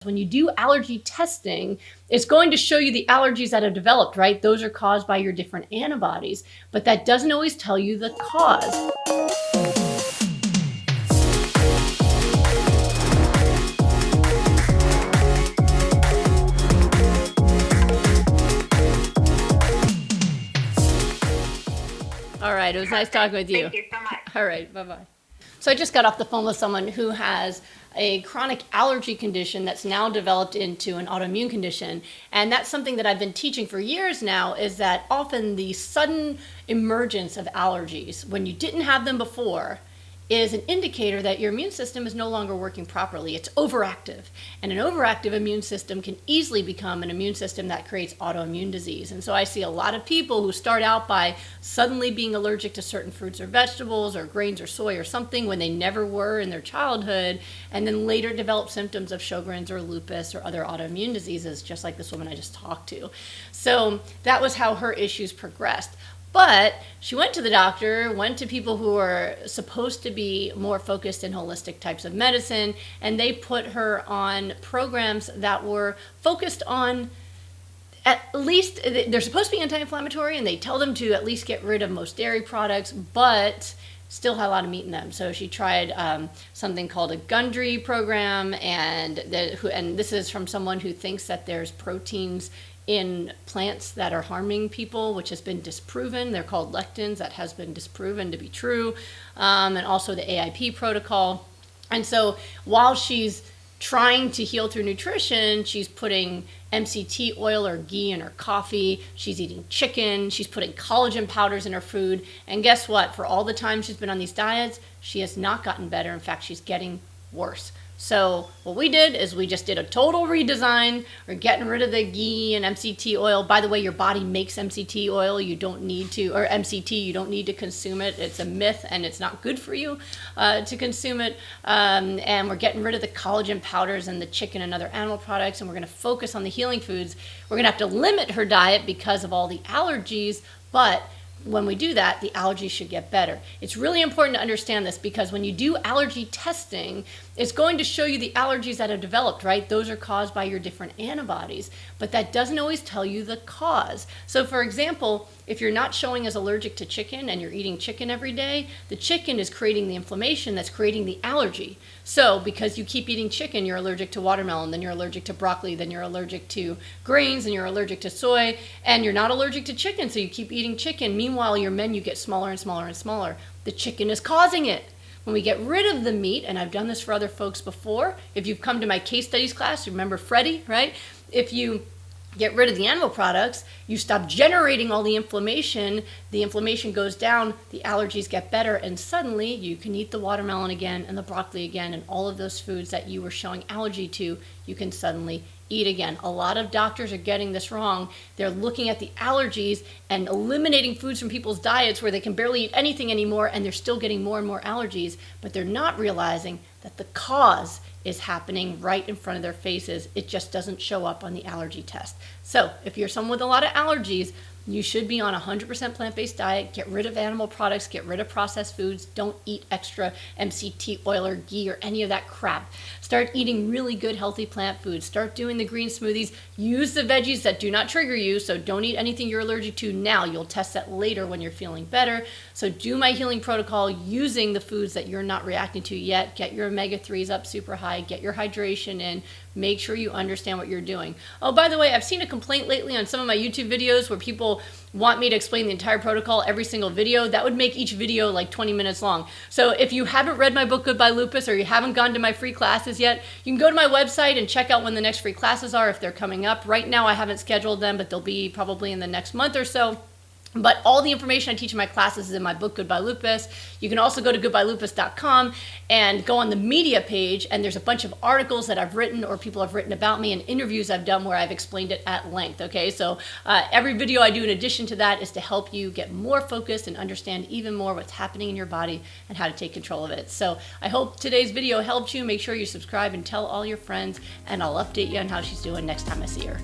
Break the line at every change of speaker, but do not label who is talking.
When you do allergy testing, it's going to show you the allergies that have developed, right? Those are caused by your different antibodies, but that doesn't always tell you the cause. All right, it was nice talking with you.
Thank you so much.
All right, bye-bye. So I just got off the phone with someone who has a chronic allergy condition that's now developed into an autoimmune condition. And that's something that I've been teaching for years now, is that often the sudden emergence of allergies, when you didn't have them before, is an indicator that your immune system is no longer working properly. It's overactive. And an overactive immune system can easily become an immune system that creates autoimmune disease. And so I see a lot of people who start out by suddenly being allergic to certain fruits or vegetables or grains or soy or something when they never were in their childhood, and then later develop symptoms of Sjogren's or lupus or other autoimmune diseases, just like this woman I just talked to. So that was how her issues progressed. But she went to the doctor, went to people who are supposed to be more focused in holistic types of medicine, and they put her on programs that were focused on, at least, they're supposed to be anti-inflammatory, and they tell them to at least get rid of most dairy products, but still had a lot of meat in them. So she tried something called a Gundry program, and this is from someone who thinks that there's proteins in plants that are harming people, which has been disproven. They're called lectins. That has been disproven to be true. And also the AIP protocol. And so while she's trying to heal through nutrition, she's putting MCT oil or ghee in her coffee. She's eating chicken. She's putting collagen powders in her food. And guess what? For all the time she's been on these diets, she has not gotten better. In fact, she's getting worse. So what we did is we just did a total redesign. We're getting rid of the ghee and MCT oil. By the way, your body makes MCT oil. You don't need to, or MCT, you don't need to consume it. It's a myth, and it's not good for you to consume it. And we're getting rid of the collagen powders and the chicken and other animal products, and we're going to focus on the healing foods. We're going to have to limit her diet because of all the allergies, but when we do that, the allergies should get better. It's really important to understand this, because when you do allergy testing, it's going to show you the allergies that have developed, right? Those are caused by your different antibodies, but that doesn't always tell you the cause. So for example, if you're not showing as allergic to chicken and you're eating chicken every day, the chicken is creating the inflammation that's creating the allergy. So because you keep eating chicken, you're allergic to watermelon, then you're allergic to broccoli, then you're allergic to grains, and you're allergic to soy, and you're not allergic to chicken, so you keep eating chicken. Meanwhile, your menu gets smaller and smaller and smaller. The chicken is causing it. When we get rid of the meat, and I've done this for other folks before, if you've come to my case studies class, you remember Freddie, right? If you get rid of the animal products, you stop generating all the inflammation goes down, the allergies get better, and suddenly you can eat the watermelon again and the broccoli again, and all of those foods that you were showing allergy to, you can suddenly eat again. A lot of doctors are getting this wrong. They're looking at the allergies and eliminating foods from people's diets where they can barely eat anything anymore, and they're still getting more and more allergies, but they're not realizing that the cause is happening right in front of their faces. It just doesn't show up on the allergy test. So if you're someone with a lot of allergies, you should be on a 100% plant-based diet. Get rid of animal products, get rid of processed foods. Don't eat extra MCT oil or ghee or any of that crap. Start eating really good, healthy plant foods. Start doing the green smoothies. Use the veggies that do not trigger you, so don't eat anything you're allergic to now. You'll test that later when you're feeling better. So do my healing protocol using the foods that you're not reacting to yet. Get your omega-3s up super high. Get your hydration in. Make sure you understand what you're doing. Oh, by the way, I've seen a complaint lately on some of my YouTube videos where people want me to explain the entire protocol every single video. That would make each video like 20 minutes long. So if you haven't read my book, Goodbye Lupus, or you haven't gone to my free classes yet, you can go to my website and check out when the next free classes are if they're coming up. Right now I haven't scheduled them, but they'll be probably in the next month or so. But all the information I teach in my classes is in my book, Goodbye Lupus. You can also go to goodbyelupus.com and go on the media page, and there's a bunch of articles that I've written or people have written about me and interviews I've done where I've explained it at length, okay? So every video I do in addition to that is to help you get more focused and understand even more what's happening in your body and how to take control of it. So I hope today's video helped you. Make sure you subscribe and tell all your friends, and I'll update you on how she's doing next time I see her.